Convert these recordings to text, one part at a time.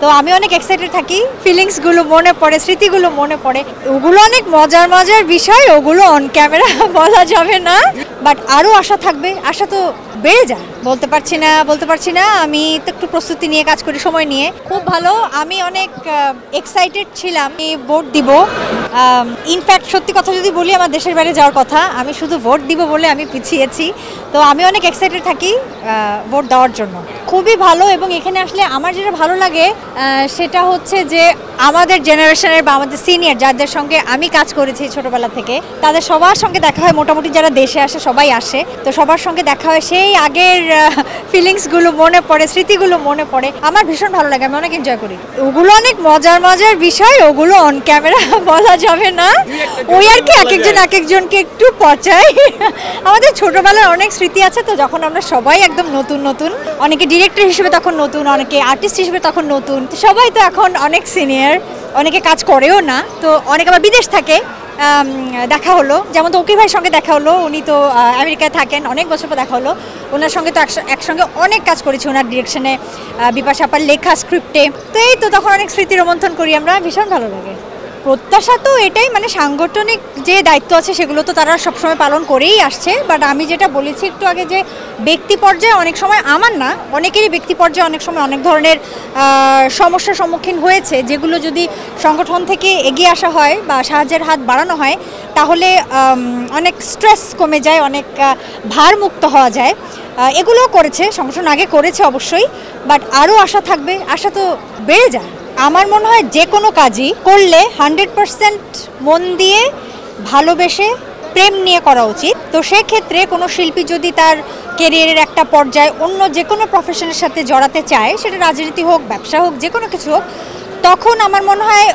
তো আমি অনেক এক্সাইটেড থাকি, ফিলিংসগুলো মনে পড়ে, স্মৃতিগুলো মনে পড়ে। ওগুলো অনেক মজার মজার বিষয়, ওগুলো অন ক্যামেরা বলা যাবে না, বাট আরও আশা থাকবে, আশা তো বেড়ে যায়। বলতে পারছি না, আমি তো একটু প্রস্তুতি নিয়ে কাজ করি, সময় নিয়ে। খুব ভালো, আমি অনেক এক্সাইটেড ছিলাম ভোট দিব। ইনফ্যাক্ট সত্যি কথা যদি বলি, আমার দেশের বাইরে যাওয়ার কথা, আমি শুধু ভোট দিব বলে আমি পিছিয়েছি। তো আমি অনেক এক্সাইটেড থাকি ভোট দেওয়ার জন্য। খুবই ভালো, এবং এখানে আসলে আমার যেটা ভালো লাগে সেটা হচ্ছে যে আমাদের জেনারেশনের বা আমাদের সিনিয়র যাদের সঙ্গে আমি কাজ করেছি ছোটবেলা থেকে, তাদের সবার সঙ্গে দেখা হয়। মোটামুটি যারা দেশে আসে সবাই আসে, তো সবার সঙ্গে দেখা হয়, সেই আগের ফিলিংসগুলো মনে পড়ে, স্মৃতিগুলো মনে পড়ে। আমার ভীষণ ভালো লাগে, আমি অনেক এনজয় করি। ওগুলো অনেক মজার মজার বিষয়, ওগুলো অন ক্যামেরা বলা যাবে না। ওই আর কি এক একজনকে একটু পচায়। আমাদের ছোটবেলার অনেক স্মৃতি আছে, তো যখন আমরা সবাই একদম নতুন, অনেকে ডিরেক্টর হিসেবে তখন নতুন, অনেকে আর্টিস্ট হিসেবে তখন নতুন, সবাই তো এখন অনেক সিনিয়র, অনেকে কাজ করেও না, তো অনেকে আবার বিদেশ থাকে। দেখা হলো, যেমন তো উকিল ভাইয়ের সঙ্গে দেখা হলো, উনি তো আমেরিকায় থাকেন, অনেক বছর পর দেখা হলো। ওনার সঙ্গে তো একসঙ্গে অনেক কাজ করেছি, ওনার ডিরেকশনে, বিপাশা আপার লেখা স্ক্রিপ্টে। তো এই তো তখন অনেক স্মৃতি রোমন্থন করি আমরা, ভীষণ ভালো লাগে। প্রত্যাশা তো এটাই, মানে সাংগঠনিক যে দায়িত্ব আছে সেগুলো তো তারা সবসময় পালন করেই আসছে, বাট আমি যেটা বলেছি একটু আগে, যে ব্যক্তি পর্যায়ে অনেক সময়, আমার না অনেকেরই ব্যক্তি পর্যায়ে অনেক সময় অনেক ধরনের সমস্যার সম্মুখীন হয়েছে, যেগুলো যদি সংগঠন থেকে এগিয়ে আসা হয় বা সাহায্যের হাত বাড়ানো হয়, তাহলে অনেক স্ট্রেস কমে যায়, অনেক ভারমুক্ত হওয়া যায়। এগুলোও করেছে সংগঠন, আগে করেছে অবশ্যই, বাট আরও আশা থাকবে, আশা তো বেড়ে যায়। আমার মনে হয় যে কোনো কাজই করলে 100% মন দিয়ে, ভালোবেসে, প্রেম নিয়ে করা উচিত। তো সেক্ষেত্রে কোনো শিল্পী যদি তার কেরিয়ারের একটা পর্যায়ে অন্য যে কোনো প্রফেশনের সাথে জড়াতে চায়, সেটা রাজনীতি হোক, ব্যবসা হোক, যে কোনো কিছু হোক, তখন আমার মনে হয়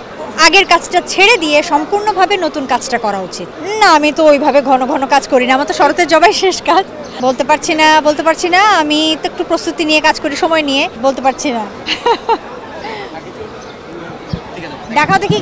আগের কাজটা ছেড়ে দিয়ে সম্পূর্ণভাবে নতুন কাজটা করা উচিত। না, আমি তো ওইভাবে ঘন ঘন কাজ করি না, আমার তো শরতের জবাই শেষ কাজ। বলতে পারছি না, আমি তো একটু প্রস্তুতি নিয়ে কাজ করি, সময় নিয়ে। বলতে পারছি না। দেখা দেখি